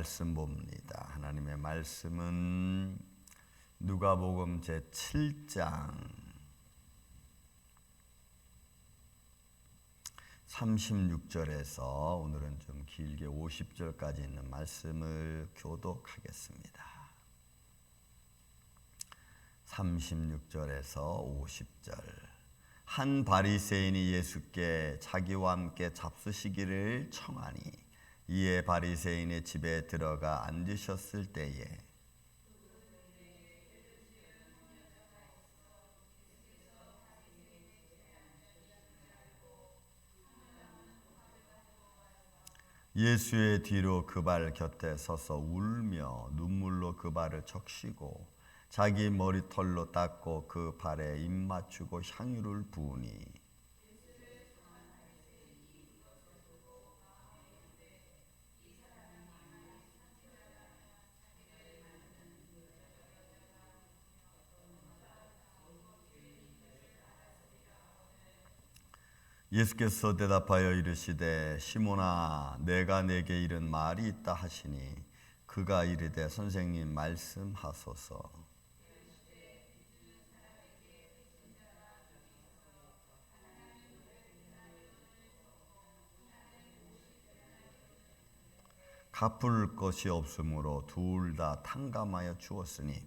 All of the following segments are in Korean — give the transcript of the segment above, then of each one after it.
말씀 봅니다. 하나님의 말씀은 누가복음 제7장 36절에서 오늘은 좀 길게 50절까지 있는 말씀을 교독하겠습니다. 36절에서 50절. 한 바리새인이 예수께 자기와 함께 잡수시기를 청하니 이에 바리새인의 집에 들어가 앉으셨을 때에 예수의 뒤로 그 발 곁에 서서 울며 눈물로 그 발을 적시고 자기 머리털로 닦고 그 발에 입 맞추고 향유를 부으니 예수께서 대답하여 이르시되 시몬아 내가 네게 이른 말이 있다 하시니 그가 이르되 선생님 말씀하소서. 갚을 것이 없으므로 둘 다 탕감하여 주었으니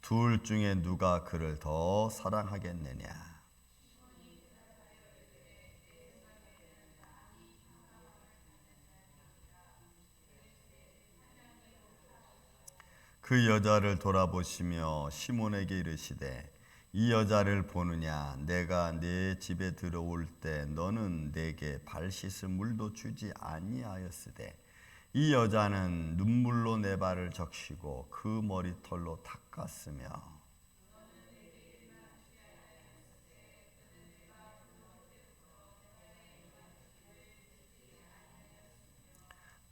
둘 중에 누가 그를 더 사랑하겠느냐. 그 여자를 돌아보시며 시몬에게 이르시되 이 여자를 보느냐. 내가 네 집에 들어올 때 너는 내게 발 씻을 물도 주지 아니하였으되 이 여자는 눈물로 내 발을 적시고 그 머리털로 닦았으며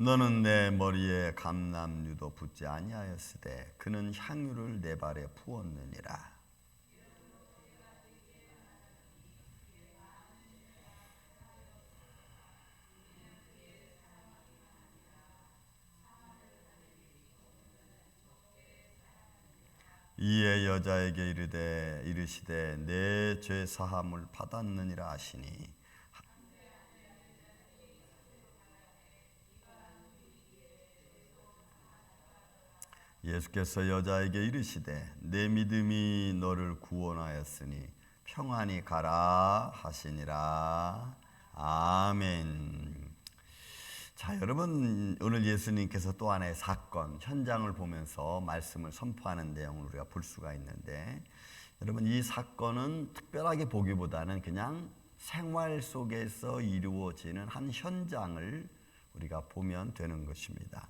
너는 내 머리에 감람유도 붓지 아니하였으되 그는 향유를 내 발에 부었느니라. 이에 여자에게 이르시되 내 죄 사함을 받았느니라 하시니 예수께서 여자에게 이르시되 내 믿음이 너를 구원하였으니 평안히 가라 하시니라. 아멘. 자, 여러분 오늘 예수님께서 또 하나의 사건 현장을 보면서 말씀을 선포하는 내용을 우리가 볼 수가 있는데, 여러분 이 사건은 특별하게 보기보다는 그냥 생활 속에서 이루어지는 한 현장을 우리가 보면 되는 것입니다.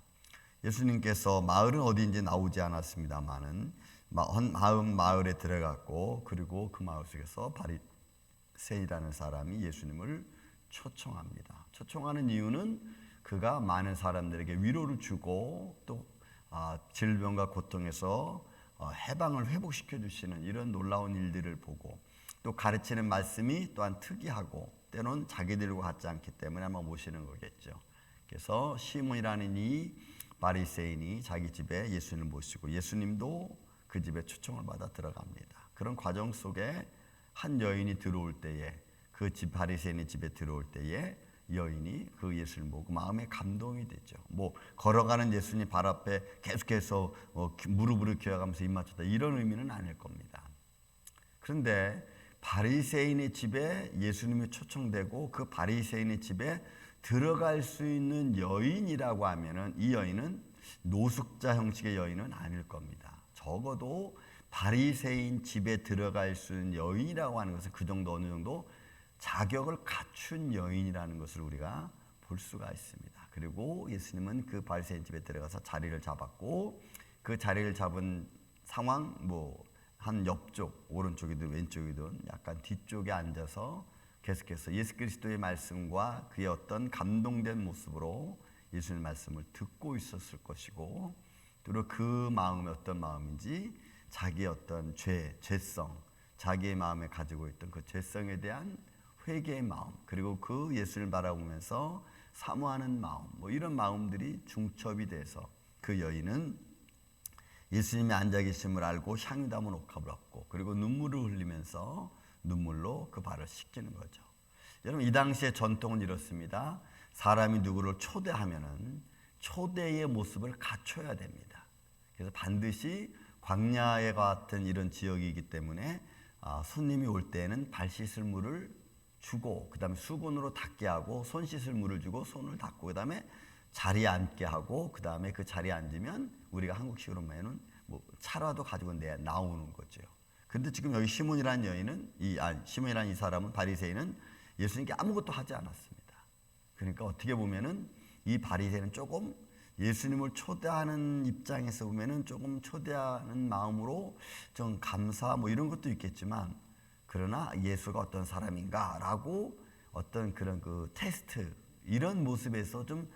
예수님께서 마을은 어디인지 나오지 않았습니다만은 마을에 들어갔고, 그리고 그 마을 속에서 바리새인이라는 사람이 예수님을 초청합니다. 초청하는 이유는 그가 많은 사람들에게 위로를 주고 또 질병과 고통에서 해방을 회복시켜 주시는 이런 놀라운 일들을 보고, 또 가르치는 말씀이 또한 특이하고 때로는 자기들과 같지 않기 때문에 아마 모시는 거겠죠. 그래서 시몬이라는 이 바리새인이 자기 집에 예수님을 모시고 예수님도 그 집에 초청을 받아 들어갑니다. 그런 과정 속에 한 여인이 들어올 때에, 그 집 바리새인의 집에 들어올 때에 여인이 그 예수를 보고 마음에 감동이 되죠. 걸어가는 예수님 발 앞에 계속해서 무릎을 기어가면서 입 맞췄다 이런 의미는 아닐 겁니다. 그런데 바리새인의 집에 예수님이 초청되고 그 바리새인의 집에 들어갈 수 있는 여인이라고 하면은 이 여인은 노숙자 형식의 여인은 아닐 겁니다. 적어도 바리새인 집에 들어갈 수 있는 여인이라고 하는 것은 그 정도 어느 정도 자격을 갖춘 여인이라는 것을 우리가 볼 수가 있습니다. 그리고 예수님은 그 바리새인 집에 들어가서 자리를 잡았고, 그 자리를 잡은 상황 한 옆쪽 오른쪽이든 왼쪽이든 약간 뒤쪽에 앉아서 계속해서 예수 그리스도의 말씀과 그의 어떤 감동된 모습으로 예수님의 말씀을 듣고 있었을 것이고, 그리고 그 마음이 어떤 마음인지 자기의 어떤 죄성, 자기의 마음에 가지고 있던 그 죄성에 대한 회개의 마음, 그리고 그 예수를 바라보면서 사모하는 마음, 이런 마음들이 중첩이 돼서 그 여인은 예수님이 앉아 계심을 알고 향유 담은 옥합을 얻고 그리고 눈물을 흘리면서 눈물로 그 발을 씻기는 거죠. 여러분, 이 당시의 전통은 이렇습니다. 사람이 누구를 초대하면은 초대의 모습을 갖춰야 됩니다. 그래서 반드시 광야에 같은 이런 지역이기 때문에 손님이 올 때는 발 씻을 물을 주고 그 다음에 수건으로 닦게 하고 손 씻을 물을 주고 손을 닦고 그 다음에 자리에 앉게 하고 그 다음에 그 자리에 앉으면 우리가 한국식으로 말하면 뭐 차라도 가지고 나오는 거죠. 근데 지금 여기 시몬이라는 여인은 시몬이라는 이 사람은 바리새인은 예수님께 아무것도 하지 않았습니다. 그러니까 어떻게 보면은 이 바리새인은 조금 예수님을 초대하는 입장에서 보면은 조금 초대하는 마음으로 좀 감사 뭐 이런 것도 있겠지만 그러나 예수가 어떤 사람인가라고 어떤 그런 그 테스트 이런 모습에서 좀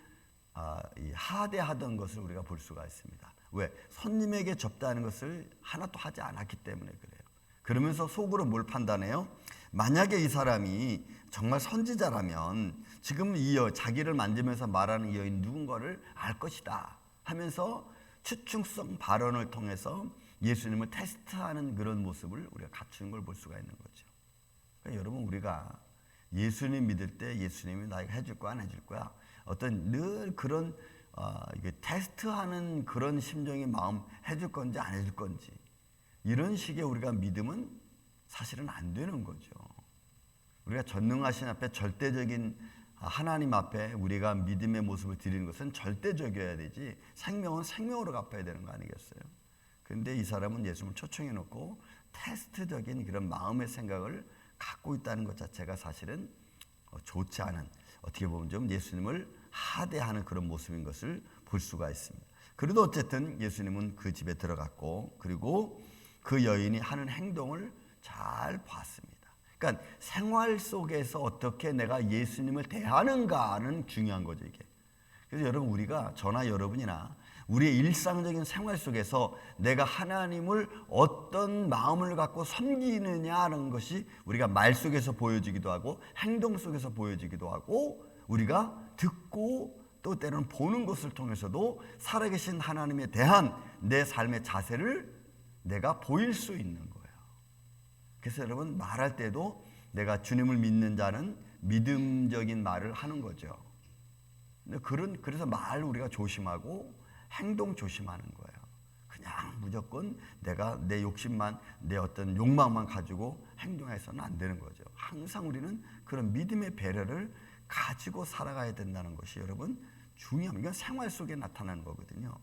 하대하던 것을 우리가 볼 수가 있습니다. 왜? 손님에게 접대하는 것을 하나도 하지 않았기 때문에 그래요. 그러면서 속으로 뭘 판단해요? 만약에 이 사람이 정말 선지자라면 지금 자기를 만지면서 말하는 이 여인 누군가를 알 것이다 하면서 추측성 발언을 통해서 예수님을 테스트하는 그런 모습을 우리가 갖추는 걸 볼 수가 있는 거죠. 그러니까 여러분, 우리가 예수님 믿을 때 예수님이 나에게 해줄 거야 안 해줄 거야 어떤 늘 그런 이게 테스트하는 그런 심정의 마음, 해줄 건지 안 해줄 건지 이런 식의 우리가 믿음은 사실은 안 되는 거죠. 우리가 전능하신 앞에 절대적인 하나님 앞에 우리가 믿음의 모습을 드리는 것은 절대적이어야 되지 생명은 생명으로 갚아야 되는 거 아니겠어요? 그런데 이 사람은 예수님을 초청해 놓고 테스트적인 그런 마음의 생각을 갖고 있다는 것 자체가 사실은 좋지 않은, 어떻게 보면 좀 예수님을 하대하는 그런 모습인 것을 볼 수가 있습니다. 그래도 어쨌든 예수님은 그 집에 들어갔고 그리고 그 여인이 하는 행동을 잘 봤습니다. 그러니까 생활 속에서 어떻게 내가 예수님을 대하는가는 중요한 거죠, 이게. 그래서 여러분, 우리가 저나 여러분이나 우리의 일상적인 생활 속에서 내가 하나님을 어떤 마음을 갖고 섬기느냐는 것이 우리가 말 속에서 보여지기도 하고 행동 속에서 보여지기도 하고 우리가 듣고 또 때로는 보는 것을 통해서도 살아계신 하나님에 대한 내 삶의 자세를 내가 보일 수 있는 거예요. 그래서 여러분, 말할 때도 내가 주님을 믿는 자는 믿음적인 말을 하는 거죠. 그래서 말 우리가 조심하고 행동 조심하는 거예요. 그냥 무조건 내가 내 욕심만, 내 어떤 욕망만 가지고 행동해서는 안 되는 거죠. 항상 우리는 그런 믿음의 배려를 가지고 살아가야 된다는 것이 여러분 중요합니다. 이건 생활 속에 나타나는 거거든요.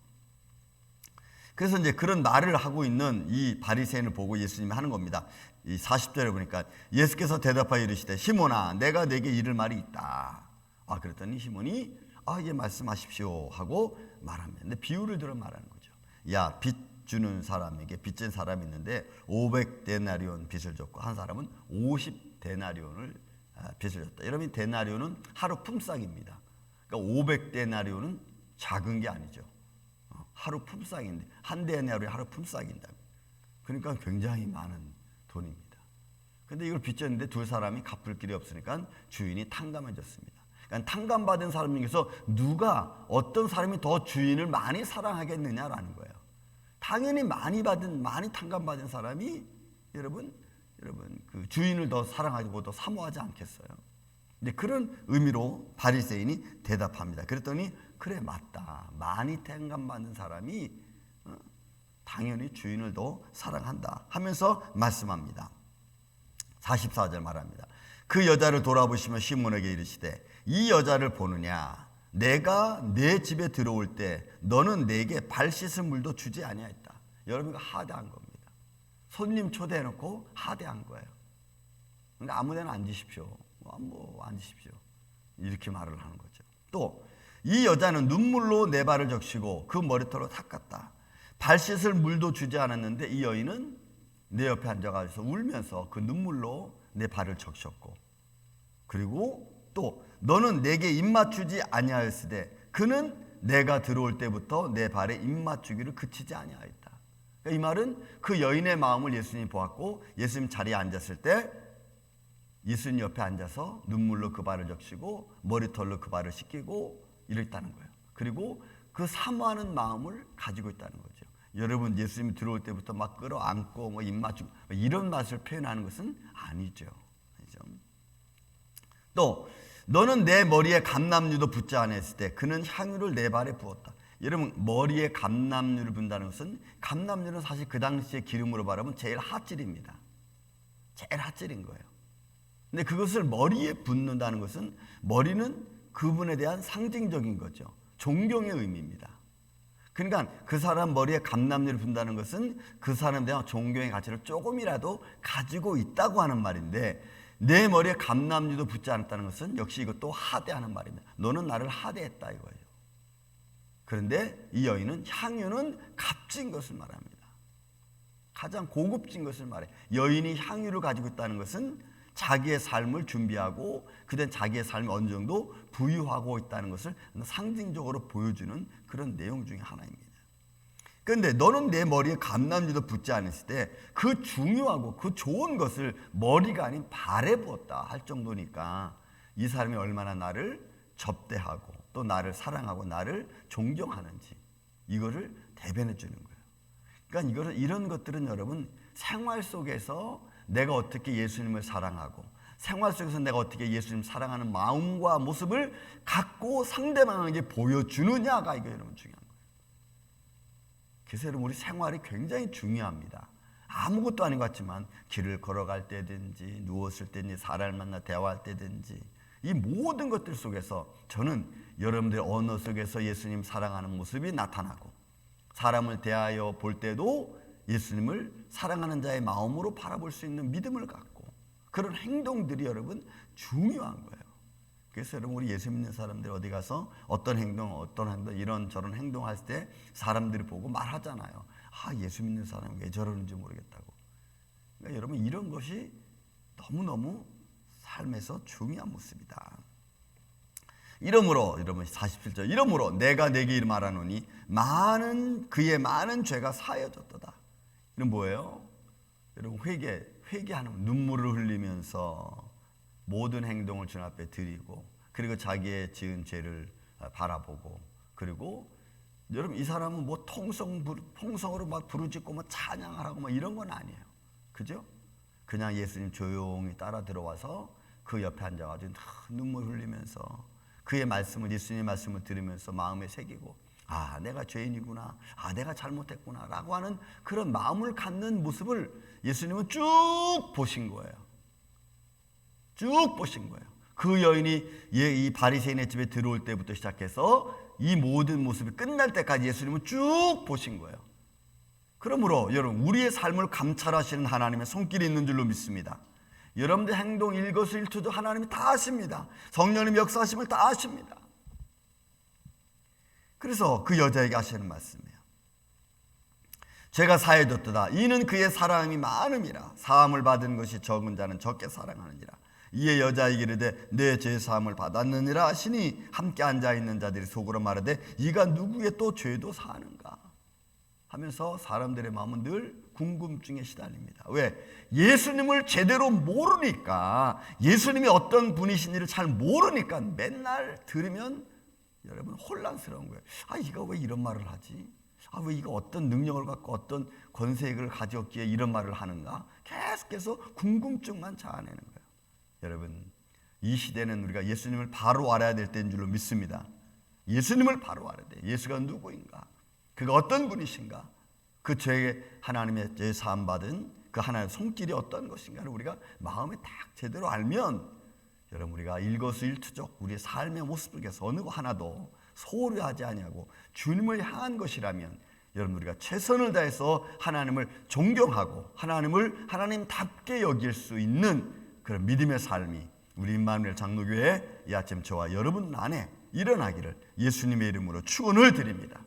그래서 이제 그런 말을 하고 있는 이 바리새인을 보고 예수님이 하는 겁니다. 이 40절에 보니까 예수께서 대답하여 이르시되 시몬아 내가 내게 이를 말이 있다. 그랬더니 시몬이 예 말씀하십시오 하고 말합니다. 근데 비유를 들어 말하는 거죠. 야, 빚 주는 사람에게 빚진 사람이 있는데 500데나리온 빚을 줬고 한 사람은 50데나리온을 빚을 줬다. 여러분, 데나리온은 하루 품삯입니다. 그러니까 500데나리온은 작은 게 아니죠. 하루 품삯인데 한 데나리온이 하루 품삯인다. 그러니까 굉장히 많은 돈입니다. 근데 이걸 빚졌는데 두 사람이 갚을 길이 없으니까 주인이 탕감해줬습니다. 그러니까 탕감받은 사람 중에서 누가 어떤 사람이 더 주인을 많이 사랑하겠느냐라는 거예요. 당연히 많이 탕감받은 사람이 여러분 그 주인을 더 사랑하고 더 사모하지 않겠어요? 근데 그런 의미로 바리새인이 대답합니다. 그랬더니 그래 맞다. 많이 탕감받는 사람이 당연히 주인을 더 사랑한다 하면서 말씀합니다. 44절 말합니다. 그 여자를 돌아보시며 시몬에게 이르시되 이 여자를 보느냐? 내가 내 집에 들어올 때 너는 내게 발 씻을 물도 주지 아니하였다. 여러분, 이거 하대한 겁니다. 손님 초대해놓고 하대한 거예요. 근데 아무데나 앉으십시오. 앉으십시오. 이렇게 말을 하는 거죠. 또 이 여자는 눈물로 내 발을 적시고 그 머리털로 닦았다. 발 씻을 물도 주지 않았는데 이 여인은 내 옆에 앉아가지고 울면서 그 눈물로 내 발을 적셨고 그리고 또 너는 내게 입맞추지 아니하였으되 그는 내가 들어올 때부터 내 발에 입맞추기를 그치지 아니하였다. 그러니까 이 말은 그 여인의 마음을 예수님이 보았고 예수님 자리에 앉았을 때 예수님 옆에 앉아서 눈물로 그 발을 적시고 머리털로 그 발을 씻기고 이랬다는 거예요. 그리고 그 사모하는 마음을 가지고 있다는 거죠. 여러분 예수님이 들어올 때부터 막 끌어안고 뭐 입 맞추고 이런 맛을 표현하는 것은 아니죠. 또 너는 내 머리에 감람유도 붓지 않았을 때 그는 향유를 내 발에 부었다. 여러분 머리에 감람유를 분다는 것은, 감람유는 사실 그 당시에 기름으로 바르면 제일 핫질입니다. 제일 핫질인 거예요. 근데 그것을 머리에 붓는다는 것은, 머리는 그분에 대한 상징적인 거죠. 존경의 의미입니다. 그러니까 그 사람 머리에 감람유를 분다는 것은 그 사람에 대한 존경의 가치를 조금이라도 가지고 있다고 하는 말인데, 내 머리에 감람유도 붓지 않았다는 것은 역시 이것도 하대하는 말입니다. 너는 나를 하대했다 이거예요. 그런데 이 여인은 향유는 값진 것을 말합니다. 가장 고급진 것을 말해. 여인이 향유를 가지고 있다는 것은 자기의 삶을 준비하고 그된 자기의 삶이 어느 정도 부유하고 있다는 것을 상징적으로 보여주는 그런 내용 중에 하나입니다. 그런데 너는 내 머리에 감람유도 붓지 않았을 때 그 중요하고 그 좋은 것을 머리가 아닌 발에 부었다 할 정도니까 이 사람이 얼마나 나를 접대하고 또 나를 사랑하고 나를 존경하는지 이거를 대변해 주는 거예요. 그러니까 이런 것들은 여러분 생활 속에서 내가 어떻게 예수님을 사랑하고 생활 속에서 내가 어떻게 예수님 사랑하는 마음과 모습을 갖고 상대방에게 보여주느냐가 이거 여러분 중요한 거예요. 그래서 여러분 우리 생활이 굉장히 중요합니다. 아무것도 아닌 것 같지만 길을 걸어갈 때든지 누웠을 때든지 사람을 만나 대화할 때든지 이 모든 것들 속에서 저는 여러분들의 언어 속에서 예수님 사랑하는 모습이 나타나고, 사람을 대하여 볼 때도 예수님을 사랑하는 자의 마음으로 바라볼 수 있는 믿음을 갖고, 그런 행동들이 여러분 중요한 거예요. 그래서 여러분 우리 예수 믿는 사람들 어디 가서 어떤 행동 이런저런 행동할 때 사람들이 보고 말하잖아요. 아, 예수 믿는 사람이 왜 저러는지 모르겠다고. 그러니까 여러분 이런 것이 너무너무 삶에서 중요한 모습이다. 이러므로 여러분 47절, 이러므로 내가 내게 말하노니 그의 많은 죄가 사여졌도다. 이건 뭐예요? 여러분 회개하는, 눈물을 흘리면서 모든 행동을 주님 앞에 드리고, 그리고 자기의 지은 죄를 바라보고, 그리고 여러분 이 사람은 뭐 통성으로 막 부르짖고 뭐 찬양을 하고 뭐 이런 건 아니에요. 그죠? 그냥 예수님 조용히 따라 들어와서 그 옆에 앉아가지고 눈물 흘리면서 그의 말씀을, 예수님의 말씀을 들으면서 마음에 새기고, 아 내가 죄인이구나, 아 내가 잘못했구나 라고 하는 그런 마음을 갖는 모습을 예수님은 쭉 보신 거예요. 쭉 보신 거예요. 그 여인이 이 바리새인의 집에 들어올 때부터 시작해서 이 모든 모습이 끝날 때까지 예수님은 쭉 보신 거예요. 그러므로 여러분 우리의 삶을 감찰하시는 하나님의 손길이 있는 줄로 믿습니다. 여러분들 행동 일거수일투족 하나님이 다 아십니다. 성령님 역사하심을 다 아십니다. 그래서 그 여자에게 하시는 말씀이에요. 죄가 사해졌도다. 이는 그의 사랑이 많음이라. 사함을 받은 것이 적은 자는 적게 사랑하느니라. 이에 여자에게 이르되 내 죄 사함을 받았느니라 하시니 함께 앉아있는 자들이 속으로 말하되 이가 누구의 또 죄도 사하는가 하면서 사람들의 마음은 늘 궁금증에 시달립니다. 왜? 예수님을 제대로 모르니까, 예수님이 어떤 분이신지를 잘 모르니까 맨날 들으면 여러분 혼란스러운 거예요. 아 이가 왜 이런 말을 하지? 아 왜 이가 어떤 능력을 갖고 어떤 권세를 가졌기에 이런 말을 하는가? 계속해서 궁금증만 자아내는 거예요. 여러분 이 시대는 우리가 예수님을 바로 알아야 될 때인 줄로 믿습니다. 예수님을 바로 알아야 돼. 예수가 누구인가? 그가 어떤 분이신가? 그 죄에 하나님의 죄 사함 받은 그 하나님의 손길이 어떤 것인가를 우리가 마음에 딱 제대로 알면, 여러분 우리가 일거수일투족 우리의 삶의 모습을 위해서 어느 거 하나도 소홀히 하지 아니하고 주님을 향한 것이라면, 여러분 우리가 최선을 다해서 하나님을 존경하고 하나님을 하나님답게 여길 수 있는 그런 믿음의 삶이 우리 임마누엘 장로교회 이 아침 저와 여러분 안에 일어나기를 예수님의 이름으로 축원을 드립니다.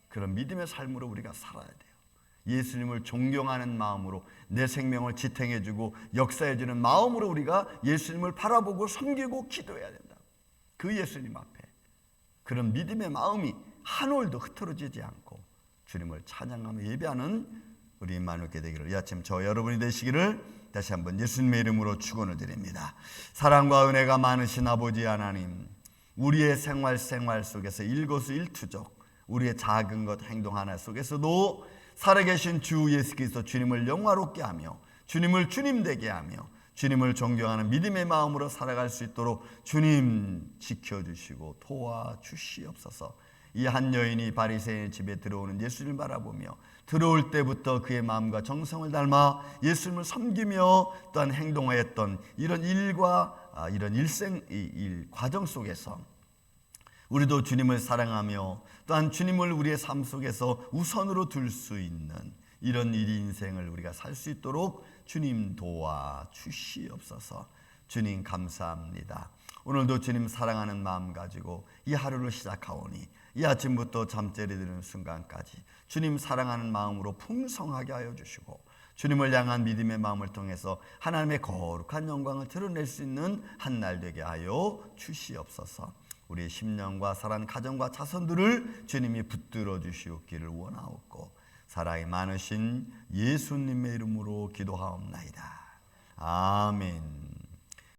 그런 믿음의 삶으로 우리가 살아야 돼요. 예수님을 존경하는 마음으로 내 생명을 지탱해주고 역사해주는 마음으로 우리가 예수님을 바라보고 섬기고 기도해야 된다. 그 예수님 앞에 그런 믿음의 마음이 한 올도 흐트러지지 않고 주님을 찬양하며 예배하는 우리 임마누엘께 되기를 이 아침 저 여러분이 되시기를 다시 한번 예수님의 이름으로 축원을 드립니다. 사랑과 은혜가 많으신 아버지 하나님, 우리의 생활 속에서 일거수일투족 우리의 작은 것 행동 하나 속에서도 살아계신 주 예수 그리스도 주님을 영화롭게 하며 주님을 주님 되게 하며 주님을 존경하는 믿음의 마음으로 살아갈 수 있도록 주님 지켜주시고 도와주시옵소서. 이 한 여인이 바리새인 집에 들어오는 예수님을 바라보며 들어올 때부터 그의 마음과 정성을 닮아 예수님을 섬기며 또한 행동하였던 이런 일과 이런 일 과정 속에서 우리도 주님을 사랑하며 또한 주님을 우리의 삶 속에서 우선으로 둘 수 있는 이런 일 인생을 우리가 살 수 있도록 주님 도와주시옵소서. 주님 감사합니다. 오늘도 주님 사랑하는 마음 가지고 이 하루를 시작하오니 이 아침부터 잠자리 드는 순간까지 주님 사랑하는 마음으로 풍성하게 하여 주시고 주님을 향한 믿음의 마음을 통해서 하나님의 거룩한 영광을 드러낼 수 있는 한 날 되게 하여 주시옵소서. 우리의 심령과 사랑 가정과 자손들을 주님이 붙들어 주시옵기를 원하옵고 사랑이 많으신 예수님의 이름으로 기도하옵나이다. 아멘.